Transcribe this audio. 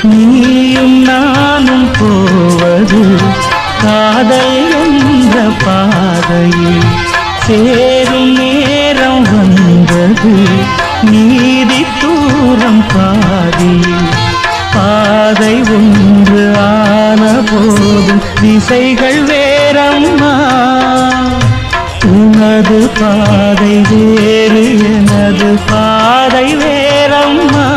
நீயும் நானும் போவது காதல் என்ற பாதையில் சேரும் நேரம் வந்தது நீதி தூரம் பாதியில் பாதை ஒன்று ஆன போதும் திசைகள் வேறம்மா உனது பாதை வேறு எனது பாதை வேறம்மா